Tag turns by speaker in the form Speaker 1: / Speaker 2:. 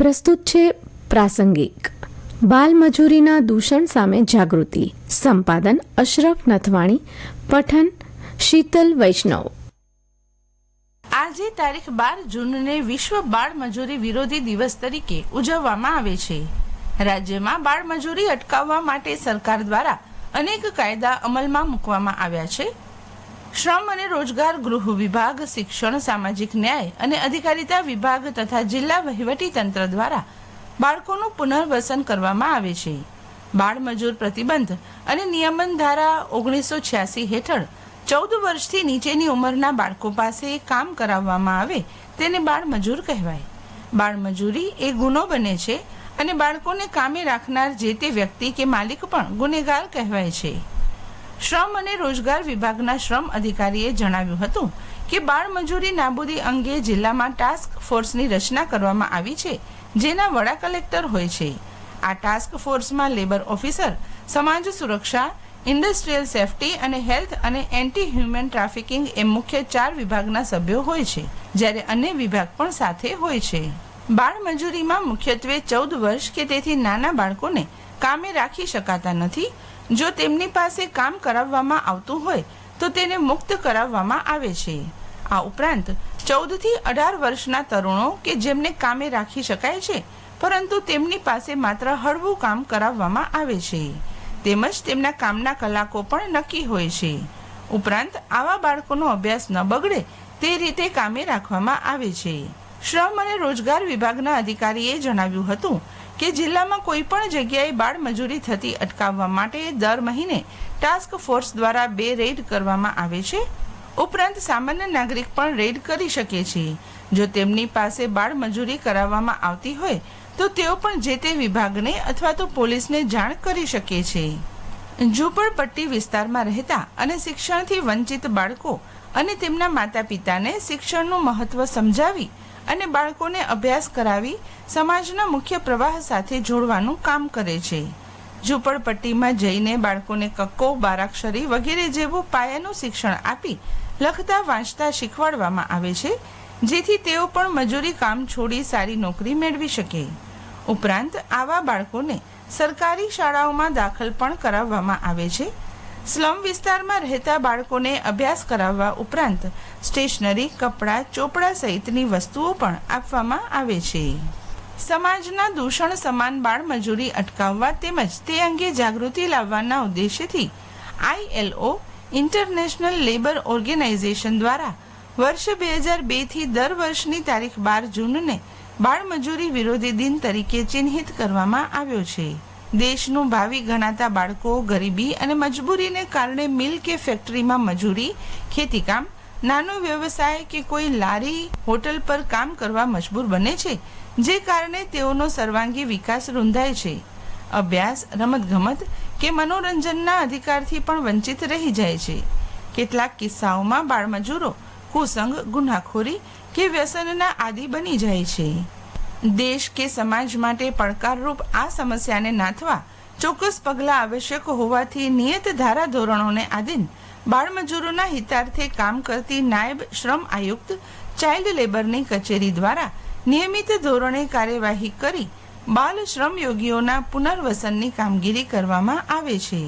Speaker 1: પ્રસ્તુત છે પ્રાસંગિક બાલમજૂરીના દૂષણ સામે જાગૃતિ. સંપાદન અશરફ નથવાણી. પઠન શીતલ વૈષ્ણવ.
Speaker 2: આજે તારીખ 12 જૂનને વિશ્વ બાળમજૂરી વિરોધી દિવસ તરીકે ઉજવવામાં આવે છે. રાજ્યમાં બાળમજૂરી અટકાવવા માટે સરકાર દ્વારા અનેક કાયદા અમલમાં મૂકવામાં આવ્યા છે. શ્રમ અને રોજગાર ગૃહ વિભાગ, શિક્ષણ, સામાજિક ન્યાય અને અધિકારીતા વિભાગ તથા જિલ્લા વહીવટી તંત્ર દ્વારા બાળકોનું પુનર્વસન કરવામાં આવે છે. બાળમજૂર પ્રતિબંધ અને નિયમન ધારા 1986 હેઠળ 14 વર્ષથી નીચેની ઉંમરના બાળકો પાસે કામ કરાવવામાં આવે તેને બાળમજૂર કહેવાય. બાળમજૂરી એ ગુનો બને છે અને બાળકોને કામે રાખનાર જે તે વ્યક્તિ કે માલિક પણ ગુનેગાર કહેવાય છે. શ્રમ અને રોજગાર વિભાગના શ્રમ અધિકારીએ જણાવ્યું હતું કે બાળમજૂરી નાબૂદી અંગે જિલ્લામાં ટાસ્ક ફોર્સની રચના કરવામાં આવી છે, જેના વડા કલેક્ટર હોય છે. આ ટાસ્ક ફોર્સમાં લેબર ઓફિસર, સમાજ સુરક્ષા, ઇન્ડસ્ટ્રીયલ સેફટી અને હેલ્થ અને એન્ટી હ્યુમન ટ્રાફિકિંગ એમ મુખ્ય 4 વિભાગના સભ્યો હોય છે, જ્યારે અન્ય વિભાગ પણ સાથે હોય છે. બાળમજૂરીમાં મુખ્યત્વે 14 વર્ષ કે તેથી નાના બાળકોને કામે રાખી શકાતા નથી. જો તેમની પાસે કામ કરાવવામાં આવતું હોય તો તેને મુક્ત કરાવવામાં આવે છે. આ ઉપરાંત 14 થી 18 વર્ષના તરુણો કે જેમને કામે રાખી શકાય છે પરંતુ તેમની પાસે માત્ર હળવું કામ કરાવવામાં આવે છે, તેમજ તેમના કામના કલાકો પણ નક્કી હોય છે. ઉપરાંત આવા બાળકોનો અભ્યાસ ન બગડે તે રીતે કામે રાખવામાં આવે છે. શ્રમ અને રોજગાર વિભાગના અધિકારીએ જણાવ્યું હતું કે જિલ્લામાં કોઈ પણ જગ્યાએ બાળમજૂરી થતી અટકાવવા માટે દર મહિને ટાસ્ક ફોર્સ દ્વારા 2 રેડ કરવામાં આવે છે. ઉપરાંત સામાન્ય નાગરિક પણ રેડ કરી શકે છે. જો તેમની પાસે બાળમજૂરી કરાવવામાં આવતી હોય તો તેઓ પણ જે તે વિભાગને અથવા તો પોલીસને જાણ કરી શકે છે. ઝૂંપડપટ્ટી વિસ્તારમાં રહેતા અને શિક્ષણથી વંચિત બાળકો અને તેમના માતા પિતાને શિક્ષણનું મહત્વ સમજાવી અને બાળકોને અભ્યાસ કરાવી સમાજના મુખ્ય પ્રવાહ સાથે જોડવાનું કામ કરે છે. ઝૂંપડપટ્ટીમાં જઈને બાળકોને કક્કો, બારાક્ષરી વગેરે જેવું પાયાનું શિક્ષણ આપી લખતા વાંચતા શીખવાડવામાં આવે છે, જેથી તેઓ પણ મજૂરી કામ છોડી સારી નોકરી મેળવી શકે. ઉપરાંત આવા બાળકોને સરકારી શાળાઓમાં દાખલ પણ કરાવવામાં આવે છે. સ્લમ વિસ્તારમાં રહેતા બાળકોને અભ્યાસ કરાવવા ઉપરાંત સ્ટેશનરી, કપડાં, ચોપડા સહિતની વસ્તુઓ પણ આપવામાં આવે છે. સમાજના દૂષણ સમાન બાળમજૂરી અટકાવવા તેમજ તે અંગે જાગૃતિ લાવવાના ઉદ્દેશ્યથી ILO ઇન્ટરનેશનલ લેબર ઓર્ગેનાઇઝેશન દ્વારા વર્ષ 2002 થી દર વર્ષની તારીખ 12 જૂનને બાળમજૂરી વિરોધી દિન તરીકે ચિહ્નિત કરવામાં આવ્યો છે. દેશનું ભાવિ ગણાતા બાળકો ગરીબી અને મજબૂરીને કારણે મિલ કે ફેક્ટરીમાં મજૂરી, ખેતીકામ, નાનો વ્યવસાય કે કોઈ લારી, હોટલ પર કામ કરવા મજબૂર બને છે, જે કારણે તેઓનો સર્વાંગી વિકાસ રૂંધાય છે. અભ્યાસ, રમતગમત કે મનોરંજનના અધિકારથી પણ વંચિત રહી જાય છે. કેટલાક કિસ્સાઓમાં બાળમજૂરો કુસંગ, ગુનાખોરી કે વ્યસનના આદિ બની જાય છે. દેશ કે સમાજ માટે પડકારરૂપ આ સમસ્યાને નાથવા ચોક્કસ પગલાં આવશ્યક હોવાથી નિયત ધારા ધોરણોને આધીન બાળમજૂરોના હિતાર્થે કામ કરતી નાયબ શ્રમ આયુક્ત, ચાઇલ્ડ લેબરની કચેરી દ્વારા નિયમિત ધોરણે કાર્યવાહી કરી બાલ શ્રમયોગીઓના પુનર્વસનની કામગીરી કરવામાં આવે છે.